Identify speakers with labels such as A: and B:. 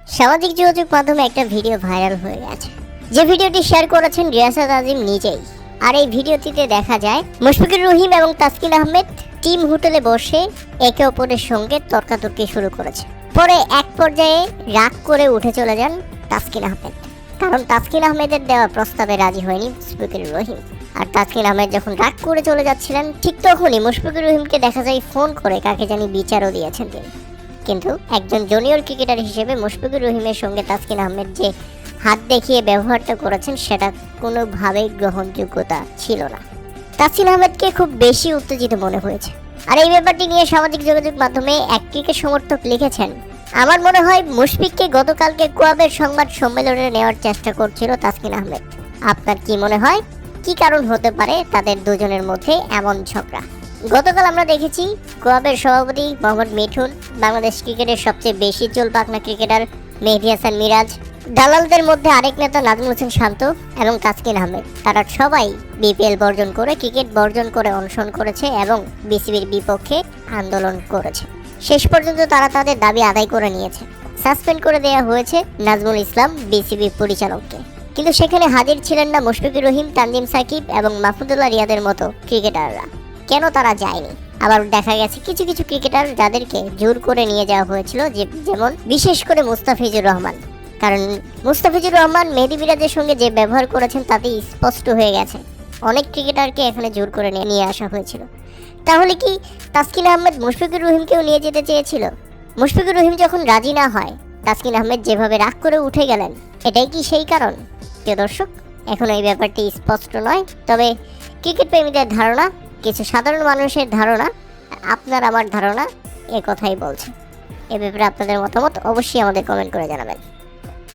A: সামাজিক যোগাযোগ মাধ্যমে একটা ভিডিও ভাইরাল হয়ে গেছে, যে ভিডিওটি শেয়ার করেছেন রিয়াসাত আজিম নিজেই। আর এই ভিডিওটিতে দেখা যায় মুশফিকুর রহিম এবং তাসকিন আহমেদ টিম হোটেলে বসে একে অপরের সঙ্গে তর্কাতর্কি শুরু করেছে। পরে এক পর্যায়ে রাগ করে উঠে চলে যান তাসকিন আহমেদ, কারণ তাসকিন আহমেদের দেওয়া প্রস্তাবে রাজি হয়নি মুশফিকুর রহিম। আর তাসকিন আহমেদ যখন রাগ করে চলে যাচ্ছিলেন, ঠিক তখনই মুশফিকুর রহিমকে দেখা যায় ফোন করে কাকে জানি বিচারও দিয়েছেন তিনি। কিন্তু একজন জুনিয়র ক্রিকেটার হিসেবে মুশফিকুর রহিমের সঙ্গে তাসকিন আহমেদ যে হাত দেখিয়ে ব্যবহারটা করেছেন, সেটা কোনোভাবেই গ্রহণযোগ্যতা ছিল না। তাসকিন আহমেদকে খুব বেশি উত্তেজিত মনে হয়েছে। আর এই ব্যাপারটি নিয়ে সামাজিক যোগাযোগ মাধ্যমে এক ক্রিকেট সমর্থক লিখেছেন, আমার মনে হয় মুশফিককে গতকালকে কোয়াবের সংবাদ সম্মেলনে নেওয়ার চেষ্টা করছিল তাসকিন আহমেদ। আপনার কি মনে হয় কি কারণ হতে পারে তাদের দুজনের মধ্যে এমন ঝগড়া? গতকাল আমরা দেখেছি কোয়াবের সভাপতি মোহাম্মদ মিঠুন, বাংলাদেশ ক্রিকেটের সবচেয়ে বেশি চোল পাকনা ক্রিকেটার মেহেদী হাসান মিরাজ, দালালদের মধ্যে আরেক নেতা নাজমুল হোসেন শান্ত এবং তাসকিন আহমেদ, তারা সবাই বিপিএল বর্জন করে, ক্রিকেট বর্জন করে অনশন করেছে এবং বিসিবির বিপক্ষে আন্দোলন করেছে। শেষ পর্যন্ত তারা তাদের দাবি আদায় করে নিয়েছে। সাসপেন্ড করে দেওয়া হয়েছে নাজমুল ইসলাম বিসিবি পরিচালককে। কিন্তু সেখানে হাজির ছিলেন না মুশফিকুর রহিম, তানজিম সাকিব এবং মাহমুদুল্লাহ রিয়াদের মতো ক্রিকেটাররা। কেন তারা যায়নি? আবার দেখা গেছে কিছু কিছু ক্রিকেটার যাদেরকে জোর করে নিয়ে যাওয়া হয়েছিল, যেমন বিশেষ করে মুস্তাফিজুর রহমান। কারণ মুস্তাফিজুর রহমান মেহেদী মিরাজের সঙ্গে যে ব্যবহার করেছেন তাতে স্পষ্ট হয়ে গেছে অনেক ক্রিকেটারকে এখানে জোর করে নিয়ে আসা হয়েছিল। তাহলে কি তাসকিন আহমেদ মুশফিকুর রহিমকেও নিয়ে যেতে চেয়েছিল? মুশফিকুর রহিম যখন রাজি না হয়, তাসকিন আহমেদ যেভাবে রাগ করে উঠে গেলেন, এটাই কি সেই কারণ? প্রিয় দর্শক, এখন এই ব্যাপারটি স্পষ্ট নয়, তবে ক্রিকেট প্রেমীদের ধারণা, কিছু সাধারণ মানুষের ধারণা, আপনার আমার ধারণা এ কথাই বলছে। এ ব্যাপারে আপনাদের মতামত অবশ্যই আমাদের কমেন্ট করে জানাবেন।